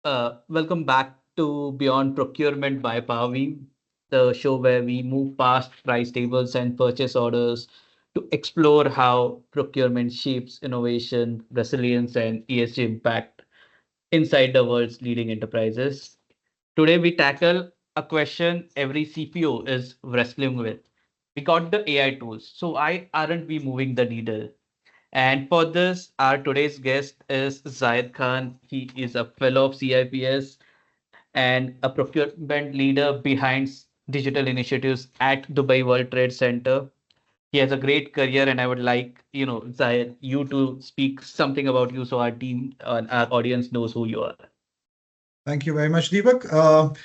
Welcome back to Beyond Procurement by Powerweave, the show where we move past price tables and purchase orders to explore how procurement shapes innovation, resilience, and ESG impact inside the world's leading enterprises. Today, we tackle a question every CPO is wrestling with. We got the AI tools, so why aren't we moving the needle? And for this, our today's guest is Zyad Khan. He is a fellow of CIPS and a procurement leader behind digital initiatives at Dubai World Trade Center. He has a great career, and I would like, Zahid, you to speak something about you so our team and our audience knows who you are. Thank you very much, Deepak.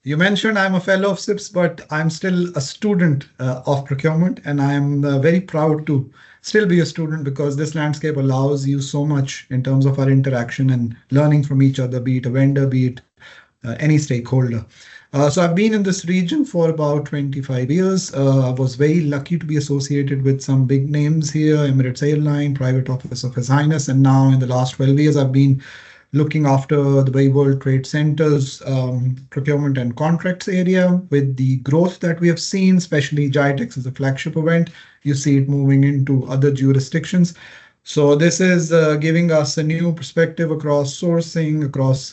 You mentioned I'm a fellow of SIPS, but I'm still a student of procurement, and I'm very proud to still be a student because this landscape allows you so much in terms of our interaction and learning from each other, be it a vendor, be it any stakeholder. So I've been in this region for about 25 years. I was very lucky to be associated with some big names here, Emirates Airlines, Private Office of His Highness, and now in the last 12 years, I've been looking after the World Trade Center's procurement and contracts area. With the growth that we have seen, especially GITEX is a flagship event, you see it moving into other jurisdictions. So this is giving us a new perspective across sourcing, across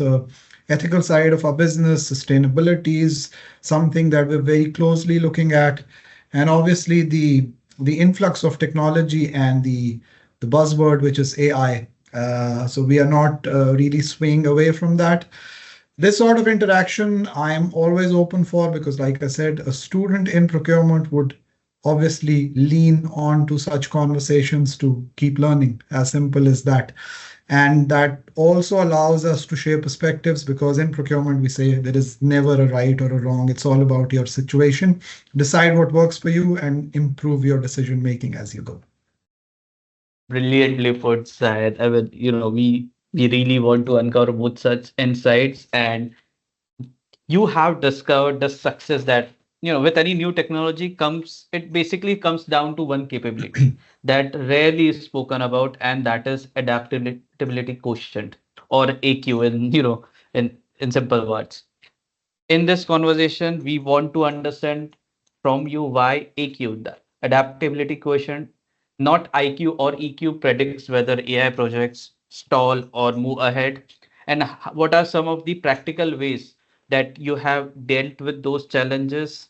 ethical side of our business, sustainability is something that we're very closely looking at. And obviously the influx of technology and the buzzword, which is AI. So we are not really swaying away from that. This sort of interaction I'm always open for because, like I said, a student in procurement would obviously lean on to such conversations to keep learning, as simple as that. And that also allows us to share perspectives because in procurement, we say there is never a right or a wrong. It's all about your situation. Decide what works for you and improve your decision making as you go. Brilliantly put, Zahid. I mean, we really want to uncover both such insights, and you have discovered the success that with any new technology comes it basically comes down to one capability that rarely is spoken about, and that is adaptability quotient, or AQ in in simple words. In this conversation we want to understand from you why AQ, the adaptability quotient, not IQ or EQ, predicts whether AI projects stall or move ahead, and what are some of the practical ways that you have dealt with those challenges,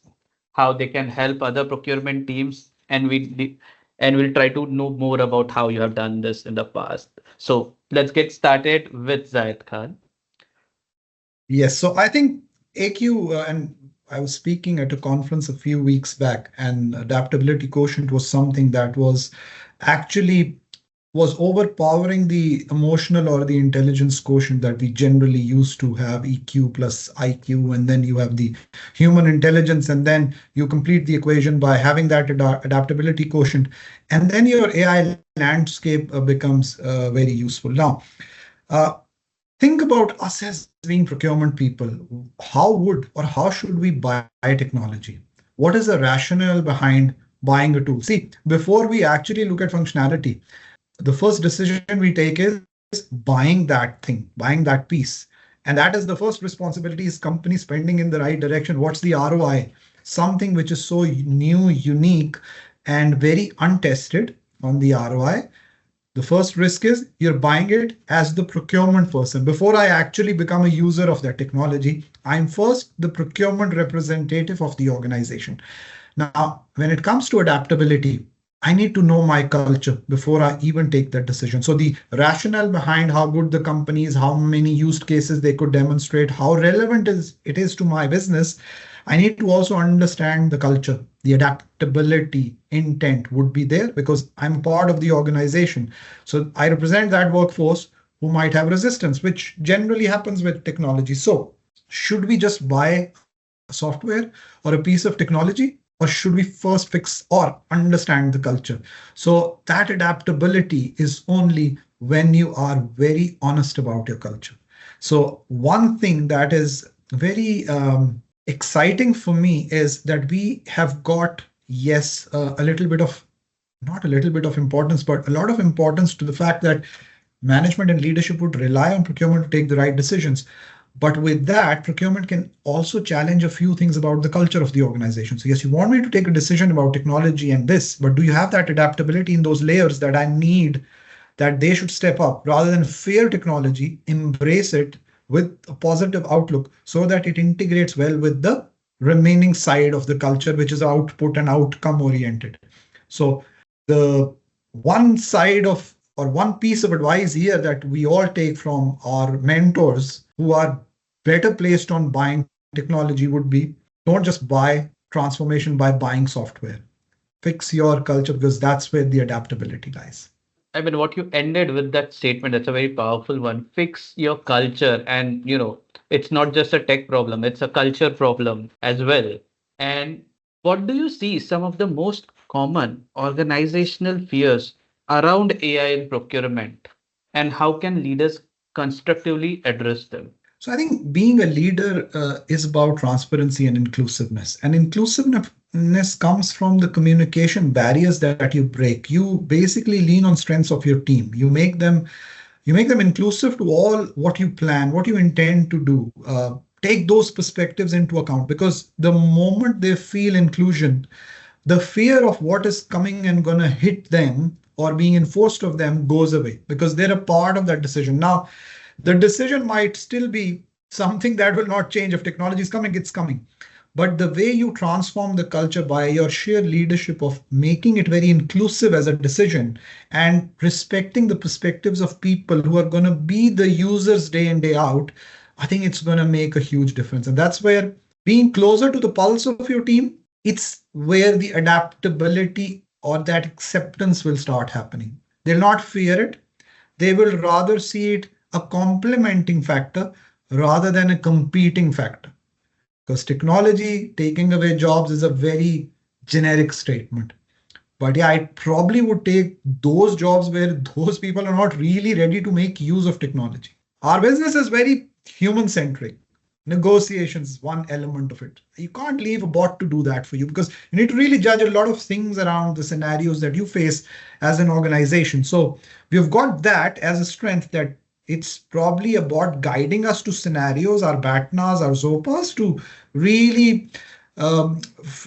how they can help other procurement teams, and we'll try to know more about how you have done this in the past. So let's get started with Zayed Khan. Yes, so I think AQ, and I was speaking at a conference a few weeks back, and adaptability quotient was something that was actually was overpowering the emotional or the intelligence quotient that we generally used to have, EQ plus IQ, and then you have the human intelligence, and then you complete the equation by having that adaptability quotient, and then your AI landscape becomes very useful. Now, uh, think about us as being procurement people. How would or how should we buy technology? What is the rationale behind buying a tool? See, before we actually look at functionality, the first decision we take is buying that thing, buying that piece. And that is the first responsibility, is company spending in the right direction? What's the ROI? Something which is so new, unique, and very untested on the ROI. The first risk is you're buying it as the procurement person. Before I actually become a user of that technology, I'm first the procurement representative of the organization. Now, when it comes to adaptability, I need to know my culture before I even take that decision. So the rationale behind how good the company is, how many use cases they could demonstrate, how relevant it is to my business, I need to also understand the culture. The adaptability intent would be there because I'm part of the organization. So I represent that workforce who might have resistance, which generally happens with technology. So should we just buy software or a piece of technology, or should we first fix or understand the culture? So that adaptability is only when you are very honest about your culture. So one thing that is very exciting for me is that we have got, yes, a little bit of, not a little bit of importance, but a lot of importance to the fact that management and leadership would rely on procurement to take the right decisions. But with that, procurement can also challenge a few things about the culture of the organization. So yes, you want me to take a decision about technology and this, but do you have that adaptability in those layers that I need, that they should step up rather than fear technology, embrace it with a positive outlook so that it integrates well with the remaining side of the culture, which is output and outcome oriented. So the one side of, or one piece of advice here that we all take from our mentors who are better placed on buying technology would be, don't just buy transformation by buying software. Fix your culture, because that's where the adaptability lies. I mean, what you ended with that statement, that's a very powerful one. Fix your culture. And, it's not just a tech problem, it's a culture problem as well. And what do you see some of the most common organizational fears around AI in procurement? And how can leaders constructively address them? So I think being a leader is about transparency and inclusiveness. And inclusiveness comes from the communication barriers that you break. You basically lean on strengths of your team. You make them inclusive to all what you plan, what you intend to do. Take those perspectives into account, because the moment they feel inclusion, the fear of what is coming and going to hit them or being enforced of them goes away, because they're a part of that decision. Now, the decision might still be something that will not change. If technology is coming, it's coming. But the way you transform the culture by your sheer leadership of making it very inclusive as a decision and respecting the perspectives of people who are going to be the users day in, day out, I think it's going to make a huge difference. And that's where being closer to the pulse of your team, it's where the adaptability or that acceptance will start happening. They'll not fear it. They will rather see it a complementing factor rather than a competing factor. Because technology taking away jobs is a very generic statement. But yeah, I probably would take those jobs where those people are not really ready to make use of technology. Our business is very human centric. Negotiations is one element of it. You can't leave a bot to do that for you, because you need to really judge a lot of things around the scenarios that you face as an organization. So we've got that as a strength, that it's probably a bot guiding us to scenarios, our BATNAs, our ZOPAs, to really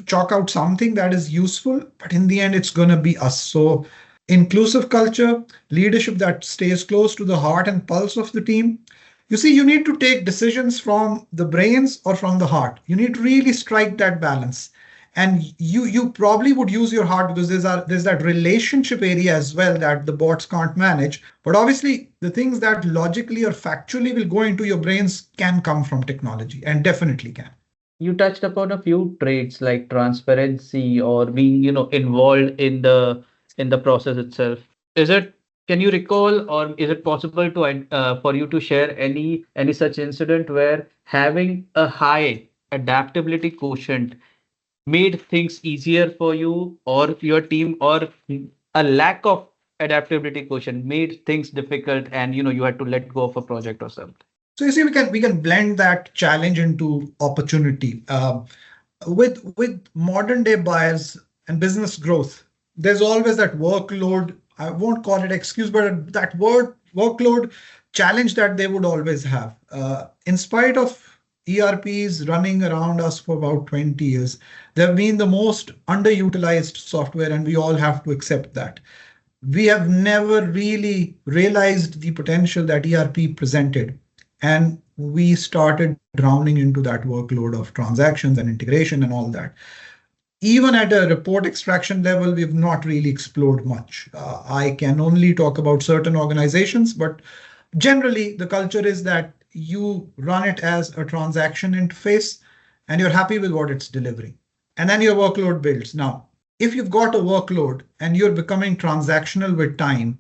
chalk out something that is useful. But in the end, it's going to be us. So inclusive culture, leadership that stays close to the heart and pulse of the team. You see, you need to take decisions from the brains or from the heart. You need to really strike that balance. And you probably would use your heart, because there's that relationship area as well that the bots can't manage. But obviously, the things that logically or factually will go into your brains can come from technology, and definitely can. You touched upon a few traits like transparency or being, involved in the process itself. Is it, can you recall, or is it possible to for you to share any such incident where having a high adaptability quotient made things easier for you or your team, or a lack of adaptability quotient made things difficult and you had to let go of a project or something? So you see, we can blend that challenge into opportunity. With modern day buyers and business growth, there's always that workload. I won't call it excuse, but that word workload challenge that they would always have. In spite of ERPs running around us for about 20 years, they've been the most underutilized software, and we all have to accept that. We have never really realized the potential that ERP presented. And we started drowning into that workload of transactions and integration and all that. Even at a report extraction level, we've not really explored much. I can only talk about certain organizations, but generally the culture is that you run it as a transaction interface and you're happy with what it's delivering. And then your workload builds. Now, if you've got a workload and you're becoming transactional with time,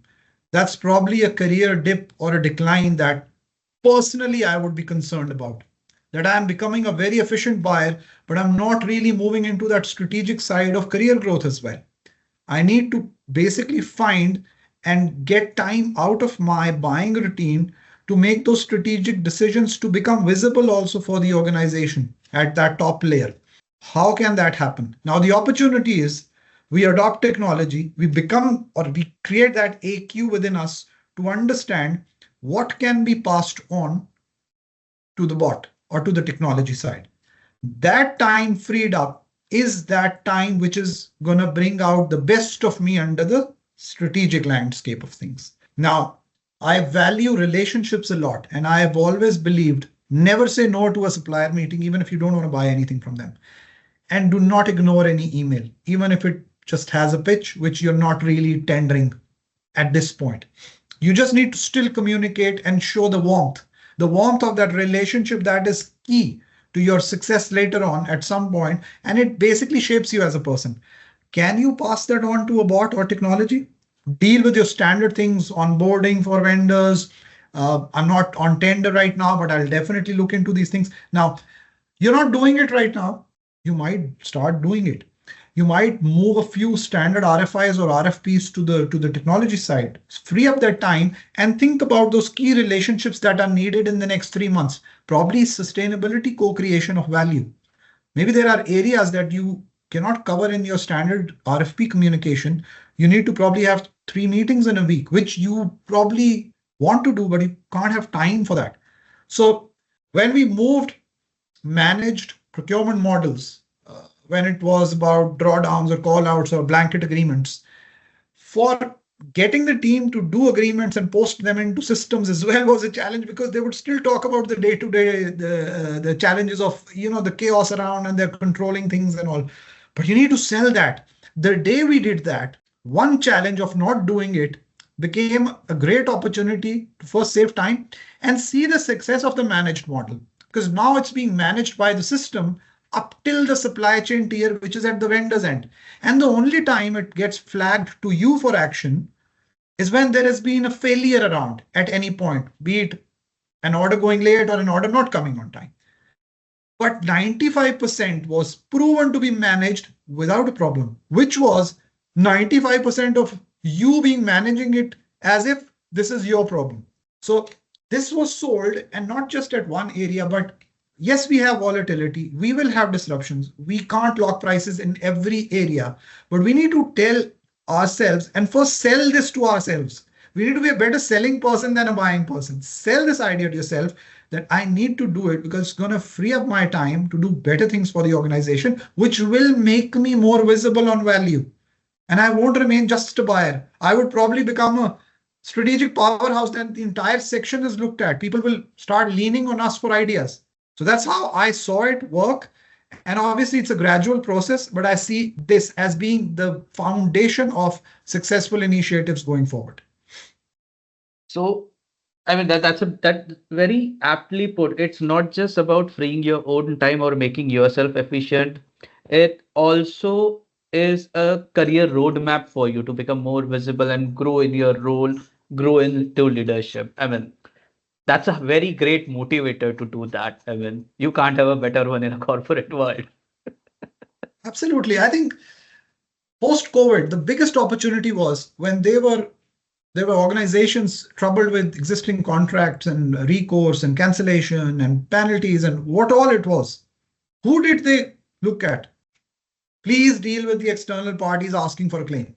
that's probably a career dip or a decline that personally I would be concerned about. That I'm becoming a very efficient buyer, but I'm not really moving into that strategic side of career growth as well. I need to basically find and get time out of my buying routine to make those strategic decisions to become visible also for the organization at that top layer. How can that happen? Now, the opportunity is we adopt technology, we become or we create that AQ within us to understand what can be passed on to the bot or to the technology side. That time freed up is that time which is going to bring out the best of me under the strategic landscape of things. Now, I value relationships a lot, and I have always believed never say no to a supplier meeting, even if you don't want to buy anything from them. And do not ignore any email, even if it just has a pitch which you're not really tendering at this point. You just need to still communicate and show the warmth of that relationship that is key to your success later on at some point, and it basically shapes you as a person. Can you pass that on to a bot or technology? Deal with your standard things, onboarding for vendors. I'm not on tender right now, but I'll definitely look into these things. Now, you're not doing it right now. You might start doing it. You might move a few standard RFIs or RFPs to the technology side, free up that time and think about those key relationships that are needed in the next 3 months. Probably sustainability, co-creation of value. Maybe there are areas that you cannot cover in your standard RFP communication. You need to probably have 3 meetings in a week, which you probably want to do, but you can't have time for that. So when we moved managed procurement models, when it was about drawdowns or callouts or blanket agreements, for getting the team to do agreements and post them into systems as well was a challenge, because they would still talk about the day-to-day, the challenges of the chaos around, and they're controlling things and all. But you need to sell that. The day we did that, one challenge of not doing it became a great opportunity to first save time and see the success of the managed model, because now it's being managed by the system up till the supply chain tier, which is at the vendor's end. And the only time it gets flagged to you for action is when there has been a failure around at any point, be it an order going late or an order not coming on time. But 95% was proven to be managed without a problem, which was 95% of you being managing it as if this is your problem. So this was sold, and not just at one area, but yes, we have volatility. We will have disruptions. We can't lock prices in every area, but we need to tell ourselves and first sell this to ourselves. We need to be a better selling person than a buying person. Sell this idea to yourself that I need to do it because it's going to free up my time to do better things for the organization, which will make me more visible on value. And I won't remain just a buyer. I would probably become a strategic powerhouse that the entire section is looked at. People will start leaning on us for ideas. So that's how I saw it work. And obviously it's a gradual process, but I see this as being the foundation of successful initiatives going forward. So, I mean, that very aptly put. It's not just about freeing your own time or making yourself efficient. It also is a career roadmap for you to become more visible and grow in your role, grow into leadership. I mean, that's a very great motivator to do that. I mean, you can't have a better one in a corporate world. Absolutely. I think post-COVID, the biggest opportunity was when there were organizations troubled with existing contracts and recourse and cancellation and penalties and what all it was. Who did they look at? Please deal with the external parties asking for a claim.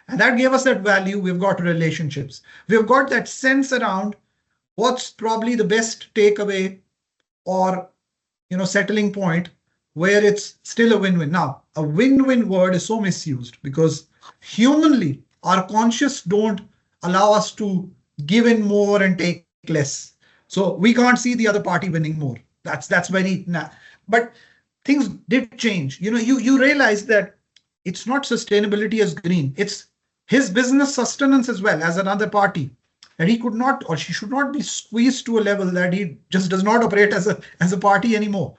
And that gave us that value. We've got relationships. We've got that sense around what's probably the best takeaway or settling point where it's still a win-win. Now, a win-win word is so misused because humanly, our conscious don't allow us to give in more and take less. So we can't see the other party winning more. That's very but things did change. You realize that it's not sustainability as green. It's his business sustenance as well as another party. And he could not, or she should not be squeezed to a level that he just does not operate as a party anymore.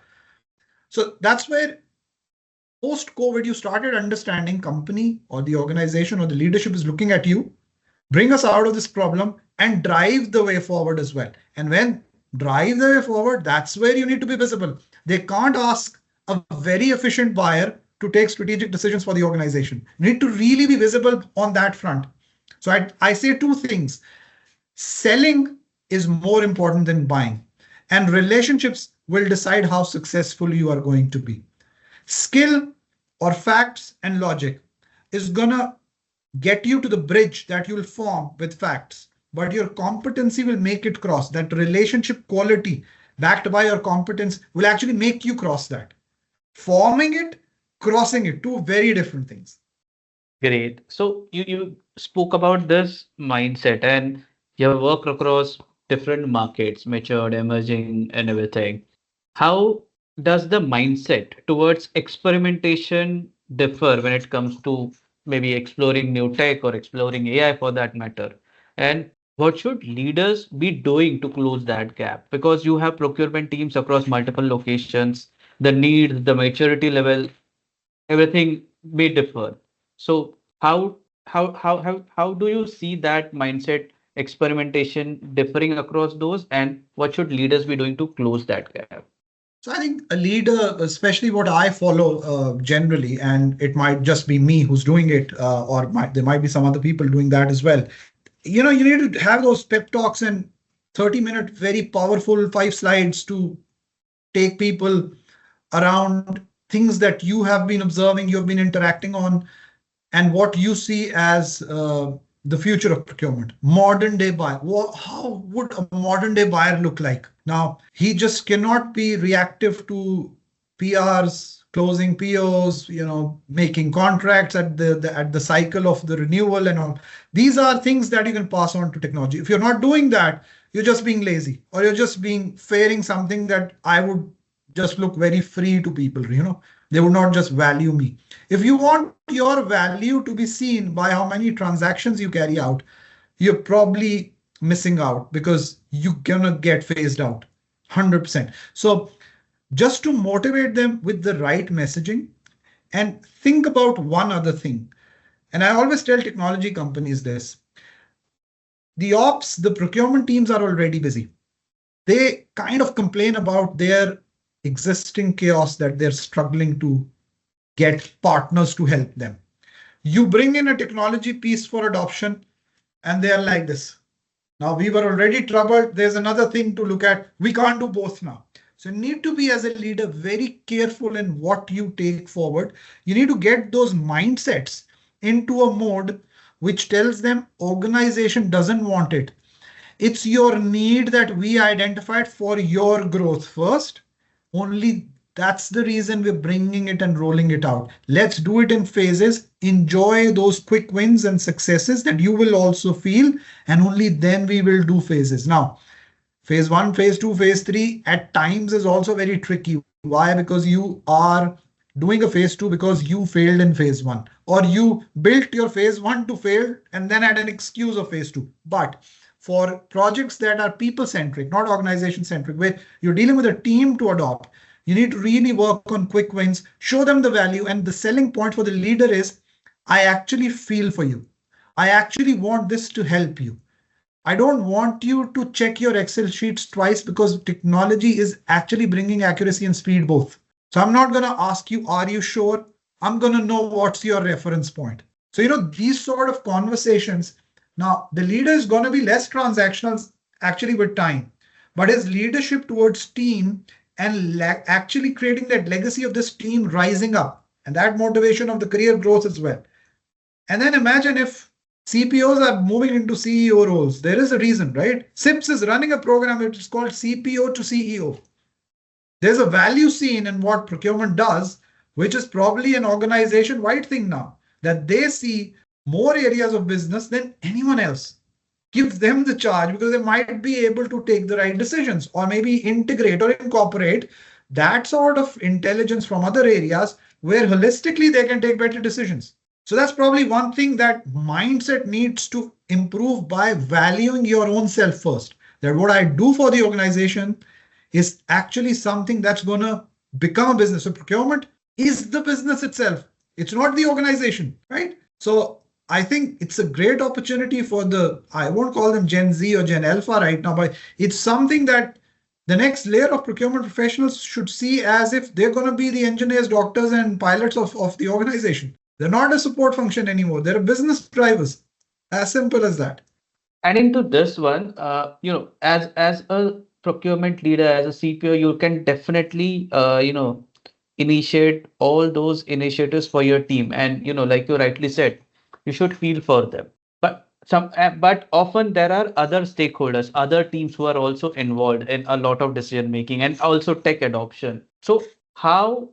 So that's where post-COVID, you started understanding company or the organization or the leadership is looking at you, bring us out of this problem and drive the way forward as well. And when drive the way forward, that's where you need to be visible. They can't ask a very efficient buyer to take strategic decisions for the organization. You need to really be visible on that front. So I say two things. Selling is more important than buying, and relationships will decide how successful you are going to be. Skill or facts and logic is gonna get you to the bridge that you'll form with facts, but your competency will make it cross. That relationship quality backed by your competence, will actually make you cross that. Forming it, crossing it, two very different things. Great. So you spoke about this mindset and you have worked across different markets, matured, emerging, and everything. How does the mindset towards experimentation differ when it comes to maybe exploring new tech or exploring AI for that matter? And what should leaders be doing to close that gap? Because you have procurement teams across multiple locations, the needs, the maturity level, everything may differ. So how do you see that mindset experimentation differing across those, and what should leaders be doing to close that gap? So I think a leader, especially what I follow generally, and it might just be me who's doing it, there might be some other people doing that as well. You need to have those pep talks and 30-minute, very powerful 5 slides to take people around things that you have been observing, you've been interacting on, and what you see as the future of procurement. Modern day buyer. How would a modern day buyer look like? Now, he just cannot be reactive to PRs, closing POs, making contracts at the cycle of the renewal and all. These are things that you can pass on to technology. If you're not doing that, you're just being lazy, or you're just being fairing something that I would just look very free to people. They would not just value me. If you want your value to be seen by how many transactions you carry out, you're probably missing out because you're gonna get phased out 100%. So just to motivate them with the right messaging, and think about one other thing. And I always tell technology companies this: the ops, the procurement teams are already busy. They kind of complain about their existing chaos that they're struggling to get partners to help them. You bring in a technology piece for adoption, and they are like this. Now, we were already troubled. There's another thing to look at. We can't do both now. So you need to be, as a leader, very careful in what you take forward. You need to get those mindsets into a mode which tells them organization doesn't want it. It's your need that we identified for your growth first. Only that's the reason we're bringing it and rolling it out. Let's do it in phases. Enjoy those quick wins and successes that you will also feel, and only then we will do phases. Now, phase one, phase two, phase three at times is also very tricky. Why? Because you are doing a phase two because you failed in phase one, or you built your phase one to fail and then had an excuse of phase two. But for projects that are people centric, not organization centric, where you're dealing with a team to adopt, you need to really work on quick wins, show them the value. And the selling point for the leader is, I actually feel for you. I actually want this to help you. I don't want you to check your Excel sheets twice, because technology is actually bringing accuracy and speed both. So I'm not going to ask you, are you sure? I'm going to know what's your reference point. So, these sort of conversations. Now, the leader is going to be less transactional actually with time, but his leadership towards team and actually creating that legacy of this team rising up, and that motivation of the career growth as well. And then imagine if CPOs are moving into CEO roles. There is a reason, right? SIPS is running a program which is called CPO to CEO. There's a value seen in what procurement does, which is probably an organization-wide thing now, that they see more areas of business than anyone else. Give them the charge, because they might be able to take the right decisions, or maybe integrate or incorporate that sort of intelligence from other areas where holistically they can take better decisions. So that's probably one thing that mindset needs to improve, by valuing your own self first. That what I do for the organization is actually something that's going to become a business. So procurement is the business itself. It's not the organization, right? So I think it's a great opportunity for I won't call them Gen Z or Gen Alpha right now, but it's something that the next layer of procurement professionals should see as if they're going to be the engineers, doctors, and pilots of the organization. They're not a support function anymore. They're business drivers. As simple as that. Adding to this one, as a procurement leader, as a CPO, you can definitely, initiate all those initiatives for your team. And, like you rightly said, you should feel for them. But But often there are other stakeholders, other teams who are also involved in a lot of decision making and also tech adoption. So how,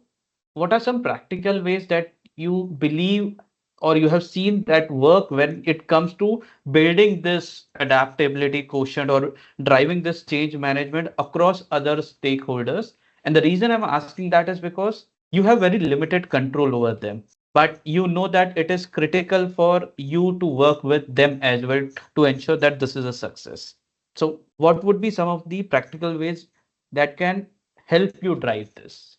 what are some practical ways that you believe or you have seen that work when it comes to building this adaptability quotient or driving this change management across other stakeholders? And the reason I'm asking that is because you have very limited control over them, but you know that it is critical for you to work with them as well to ensure that this is a success. So what would be some of the practical ways that can help you drive this?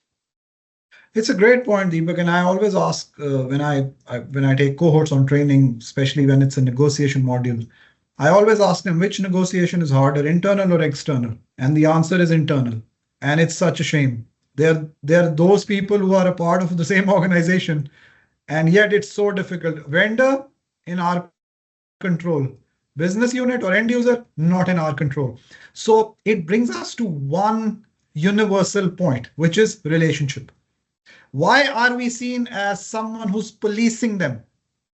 It's a great point, Deepak, and I always ask when I take cohorts on training, especially when it's a negotiation module, I always ask them which negotiation is harder, internal or external, and the answer is internal, and it's such a shame. They're those people who are a part of the same organization, and yet it's so difficult. Vendor in our control, business unit or end user not in our control. So it brings us to one universal point, which is relationship. Why are we seen as someone who's policing them,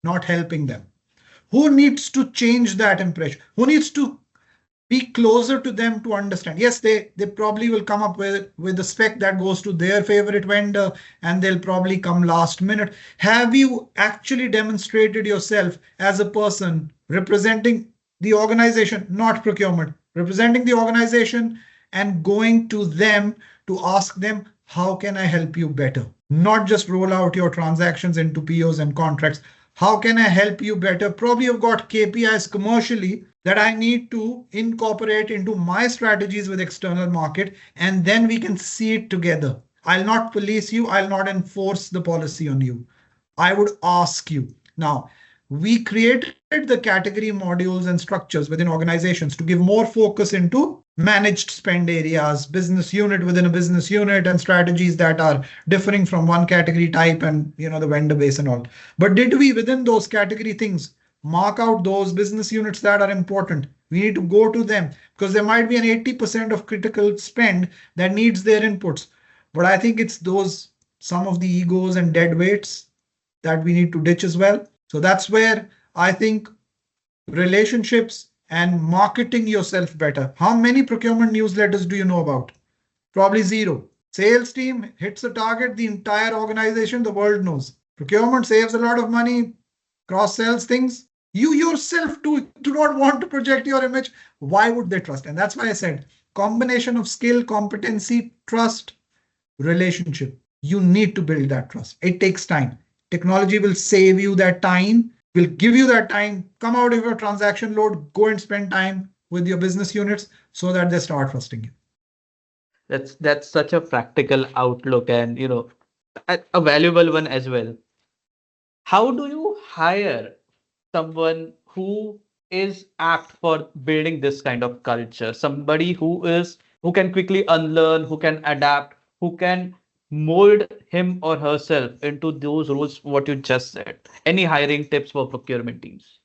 not helping them? Who needs to change that impression? Who needs to be closer to them to understand? Yes, they probably will come up with the spec that goes to their favorite vendor, and they'll probably come last minute. Have you actually demonstrated yourself as a person representing the organization, not procurement, representing the organization and going to them to ask them, how can I help you better? Not just roll out your transactions into POs and contracts. How can I help you better? Probably you've got KPIs commercially that I need to incorporate into my strategies with external market, and then we can see it together. I'll not police you. I'll not enforce the policy on you. I would ask you. Now, we created the category modules and structures within organizations to give more focus into managed spend areas, business unit within a business unit, and strategies that are differing from one category type and the vendor base and all. But did we within those category things mark out those business units that are important? We need to go to them because there might be an 80% of critical spend that needs their inputs. But I think it's those some of the egos and dead weights that we need to ditch as well. So that's where I think relationships and marketing yourself better. How many procurement newsletters do you know about? Probably zero. Sales team hits the target, the entire organization, the world knows. Procurement saves a lot of money, cross sells things. You yourself do not want to project your image. Why would they trust? And that's why I said combination of skill, competency, trust, relationship. You need to build that trust. It takes time. Technology will save you that time, will give you that time, come out of your transaction load, go and spend time with your business units so that they start trusting you. That's such a practical outlook and a valuable one as well. How do you hire someone who is apt for building this kind of culture? Somebody who can quickly unlearn, who can adapt, who can mold him or herself into those roles, what you just said. Any hiring tips for procurement teams?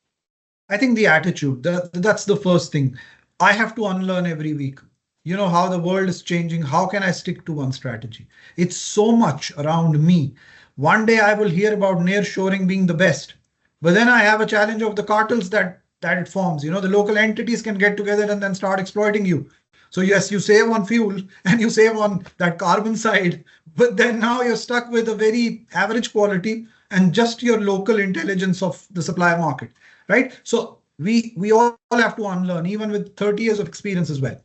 I think the attitude, that's the first thing. I have to unlearn every week. You know how the world is changing. How can I stick to one strategy? It's so much around me. One day I will hear about nearshoring being the best, but then I have a challenge of the cartels that it forms. The local entities can get together and then start exploiting you. So yes, you save on fuel and you save on that carbon side, but then now you're stuck with a very average quality and just your local intelligence of the supply market, right? So we all have to unlearn, even with 30 years of experience as well.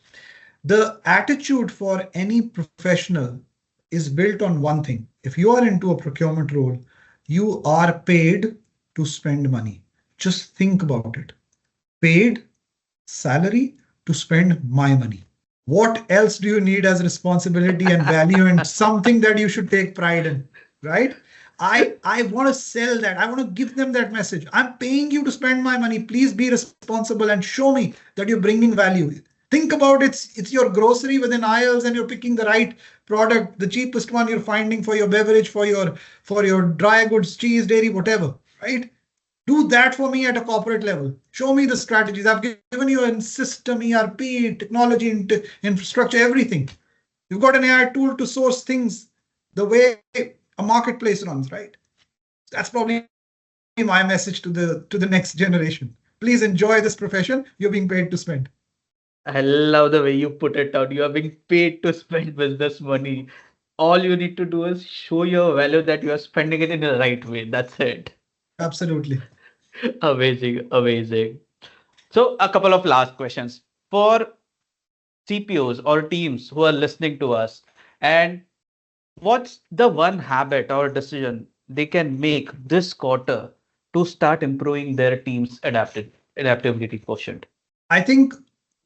The attitude for any professional is built on one thing. If you are into a procurement role, you are paid to spend money. Just think about it. Paid salary to spend my money. What else do you need as responsibility and value and something that you should take pride in, right? I want to sell that. I want to give them that message. I'm paying you to spend my money. Please be responsible and show me that you're bringing value. Think about it's your grocery within aisles and you're picking the right product, the cheapest one you're finding for your beverage, for your dry goods, cheese, dairy, whatever, right? Do that for me at a corporate level. Show me the strategies. I've given you a system, ERP, technology, infrastructure, everything. You've got an AI tool to source things the way a marketplace runs, right? That's probably my message to the next generation. Please enjoy this profession. You're being paid to spend. I love the way you put it out. You are being paid to spend business money. All you need to do is show your value that you are spending it in the right way. That's it. Absolutely. Amazing, amazing. So, a couple of last questions for CPOs or teams who are listening to us. And what's the one habit or decision they can make this quarter to start improving their team's adaptability quotient? I think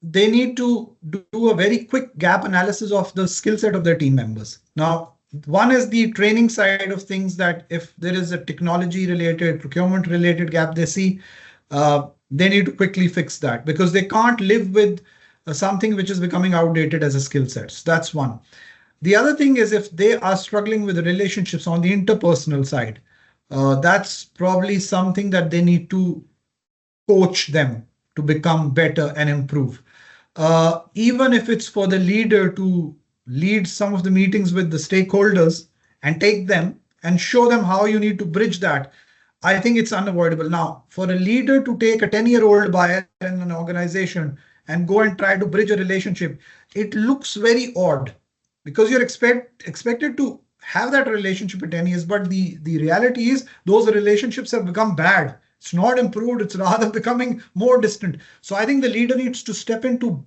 they need to do a very quick gap analysis of the skill set of their team members. Now, one is the training side of things, that if there is a technology related, procurement related gap they see, they need to quickly fix that because they can't live with something which is becoming outdated as a skill set. So that's one. The other thing is if they are struggling with the relationships on the interpersonal side, that's probably something that they need to coach them to become better and improve. Even if it's for the leader to lead some of the meetings with the stakeholders and take them and show them how you need to bridge that, I think it's unavoidable. Now, for a leader to take a 10-year-old buyer in an organization and go and try to bridge a relationship, it looks very odd because you're expected to have that relationship for 10 years. But the reality is those relationships have become bad. It's not improved, it's rather becoming more distant. So I think the leader needs to step in to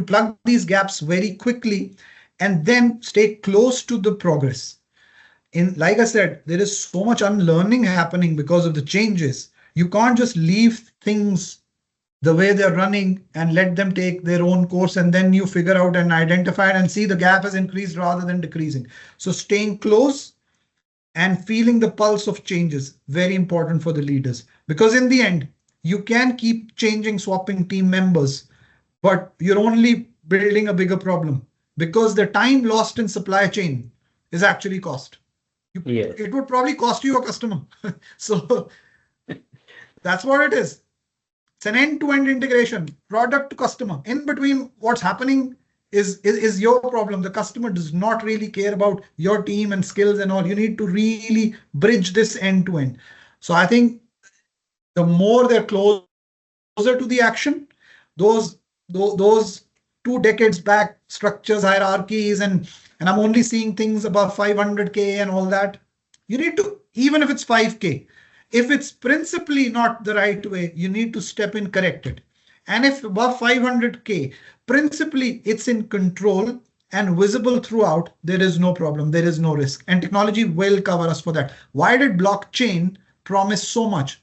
plug these gaps very quickly and then stay close to the progress. In, like I said, there is so much unlearning happening because of the changes. You can't just leave things the way they're running and let them take their own course and then you figure out and identify it and see the gap has increased rather than decreasing. So staying close and feeling the pulse of changes, very important for the leaders, because in the end you can keep changing, swapping team members, but you're only building a bigger problem because the time lost in supply chain is actually cost. Yes. It would probably cost you a customer. So that's what it is. It's an end-to-end integration, product to customer. In between, what's happening is your problem. The customer does not really care about your team and skills and all. You need to really bridge this end-to-end. So I think the more they're closer to the action, those 2 decades back structures, hierarchies, and I'm only seeing things above 500K and all that. You need to, even if it's 5K, if it's principally not the right way, you need to step in, correct it. And if above 500K, principally it's in control and visible throughout, there is no problem, there is no risk. And technology will cover us for that. Why did blockchain promise so much?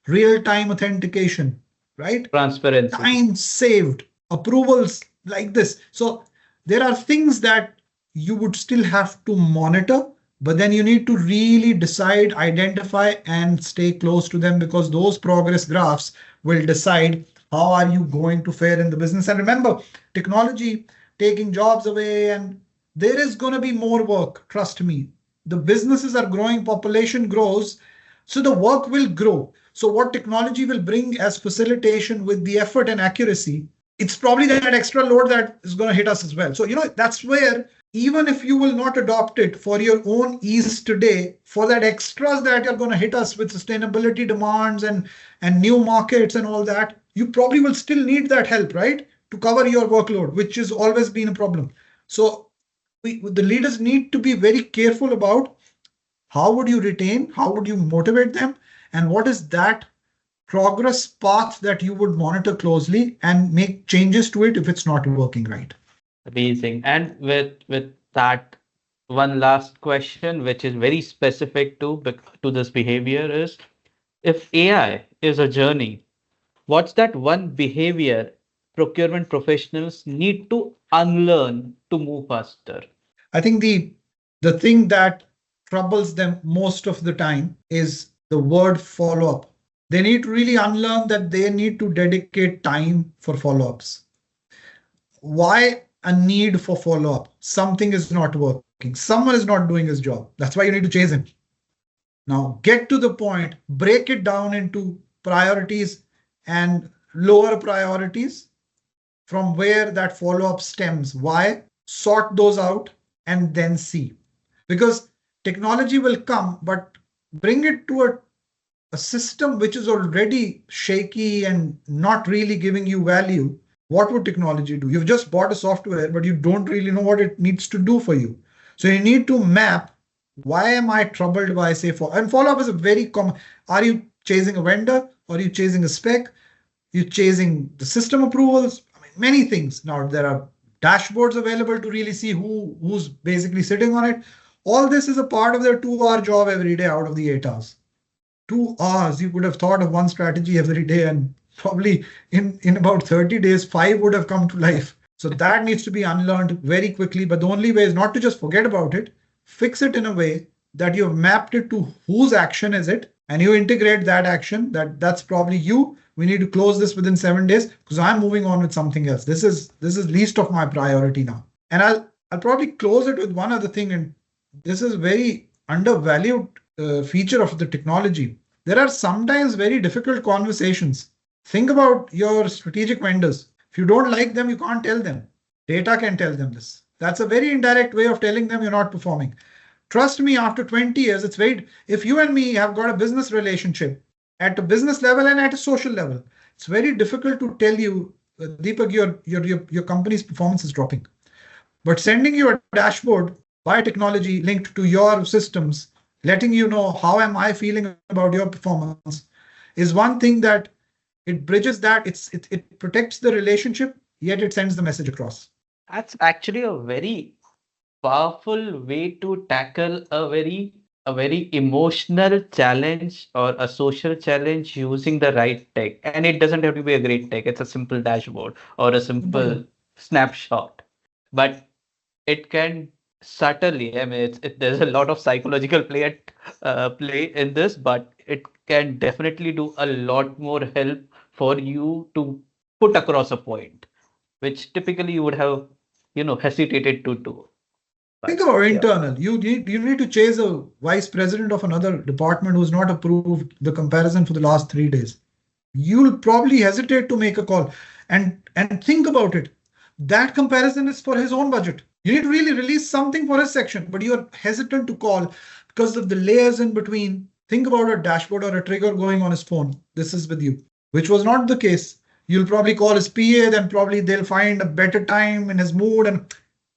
Real-time authentication, right? Transparency. Time saved, approvals like this. So there are things that you would still have to monitor, but then you need to really decide, identify, and stay close to them because those progress graphs will decide how are you going to fare in the business. And remember, technology taking jobs away, and there is going to be more work. Trust me. The businesses are growing, population grows, so the work will grow. So what technology will bring as facilitation with the effort and accuracy, it's probably that extra load that is going to hit us as well. So, that's where even if you will not adopt it for your own ease today, for that extras that are going to hit us with sustainability demands and new markets and all that, you probably will still need that help, right? To cover your workload, which has always been a problem. So the leaders need to be very careful about how would you retain, how would you motivate them, and what is that progress path that you would monitor closely and make changes to it if it's not working right. Amazing. And with that, one last question, which is very specific to this behavior, is if AI is a journey, what's that one behavior procurement professionals need to unlearn to move faster? I think the thing that troubles them most of the time is the word follow up. They need to really unlearn that they need to dedicate time for follow ups. Why a need for follow up? Something is not working. Someone is not doing his job. That's why you need to chase him. Now get to the point, break it down into priorities and lower priorities from where that follow up stems. Why? Sort those out and then see. Because technology will come, but bring it to a a system which is already shaky and not really giving you value, what would technology do? You've just bought a software, but you don't really know what it needs to do for you. So you need to map, why am I troubled by, say, and follow up is a very common. Are you chasing a vendor? Or are you chasing a spec? You're chasing the system approvals. I mean, many things. Now there are dashboards available to really see who's basically sitting on it. All this is a part of their 2 hour job every day out of the 8 hours. 2 hours, you could have thought of one strategy every day, and probably in about 30 days, five would have come to life. So that needs to be unlearned very quickly. But the only way is not to just forget about it, fix it in a way that you've mapped it to whose action is it, and you integrate that action. That's probably you. We need to close this within 7 days because I'm moving on with something else. This is least of my priority now. And I'll probably close it with one other thing, and this is very undervalued feature of the technology. There are sometimes very difficult conversations. Think about your strategic vendors. If you don't like them, you can't tell them. Data can tell them this. That's a very indirect way of telling them you're not performing. Trust me, after 20 years, it's very, if you and me have got a business relationship at a business level and at a social level, it's very difficult to tell you, Deepak, your company's performance is dropping. But sending you a dashboard by technology linked to your systems, letting you know how am I feeling about your performance, is one thing that it bridges that. It protects the relationship, yet it sends the message across. That's actually a very powerful way to tackle a very emotional challenge or a social challenge using the right tech. And it doesn't have to be a great tech. It's a simple dashboard or a simple snapshot. But it can subtly, I mean, there's a lot of psychological play in this, but it can definitely do a lot more help for you to put across a point, which typically you would have, hesitated to do. Think But about yeah, internal. You need to chase a vice president of another department who's not approved the comparison for the last 3 days. You'll probably hesitate to make a call. And think about it. That comparison is for his own budget. You need to really release something for his section, but you're hesitant to call because of the layers in between. Think about a dashboard or a trigger going on his phone. This is with you, which was not the case. You'll probably call his PA, then probably they'll find a better time in his mood, and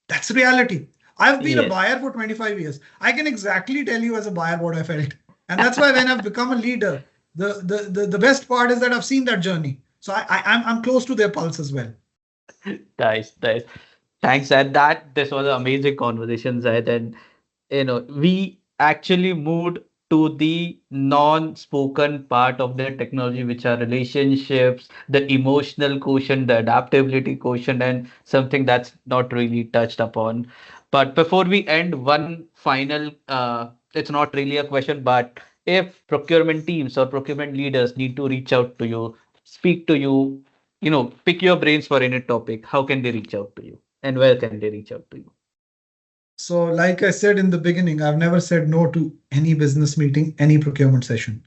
that's reality. I've been a yes. buyer for 25 years. I can exactly tell you as a buyer what I felt. And that's why when I've become a leader, the best part is that I've seen that journey. So I'm close to their pulse as well. Nice, nice. Thanks, Zed. This was an amazing conversation, Zed. And we actually moved to the non-spoken part of the technology, which are relationships, the emotional quotient, the adaptability quotient, and something that's not really touched upon. But before we end, one final, it's not really a question, but if procurement teams or procurement leaders need to reach out to you, speak to you, pick your brains for any topic, how can they reach out to you? And where can they reach out to you? So, like I said in the beginning, I've never said no to any business meeting, any procurement session.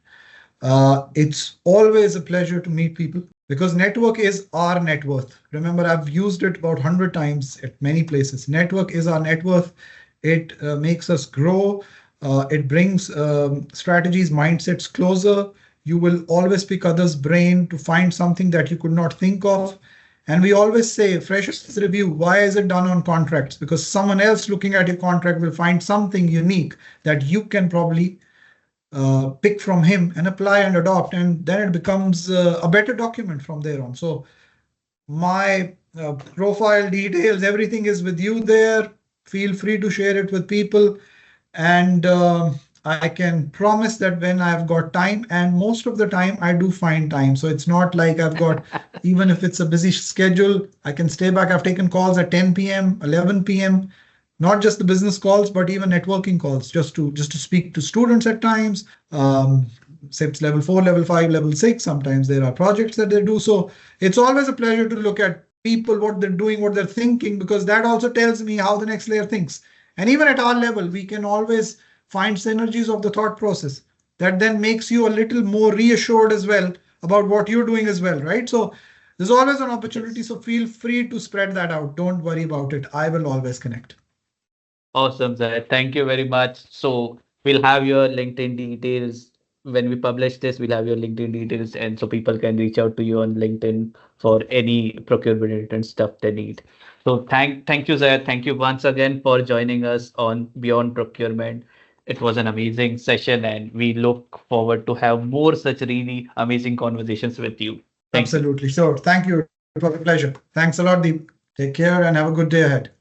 It's always a pleasure to meet people because network is our net worth. Remember, I've used it about 100 times at many places. Network is our net worth. It makes us grow. It brings strategies, mindsets closer. You will always pick others' brain to find something that you could not think of. And we always say, freshers review, why is it done on contracts? Because someone else looking at your contract will find something unique that you can probably pick from him and apply and adopt, and then it becomes a better document from there on. So my profile details, everything is with you there. Feel free to share it with people, and I can promise that when I've got time, and most of the time I do find time, so it's not like I've got, even if it's a busy schedule, I can stay back. I've taken calls at 10 p.m., 11 p.m., not just the business calls, but even networking calls, just to speak to students at times. Say it's level 4, level 5, level 6. Sometimes there are projects that they do. So it's always a pleasure to look at people, what they're doing, what they're thinking, because that also tells me how the next layer thinks. And even at our level, we can always find synergies of the thought process that then makes you a little more reassured as well about what you're doing as well, right? So there's always an opportunity. Yes. So feel free to spread that out. Don't worry about it. I will always connect. Awesome, Zahid. Thank you very much. So we'll have your LinkedIn details when we publish this, we'll have your LinkedIn details, and so people can reach out to you on LinkedIn for any procurement and stuff they need. So thank you, Zayed. Thank you once again for joining us on Beyond Procurement. It was an amazing session, and we look forward to have more such really amazing conversations with you. Thank you. Absolutely. Sure. Thank you. It was a pleasure. Thanks a lot, Deep. Take care and have a good day ahead.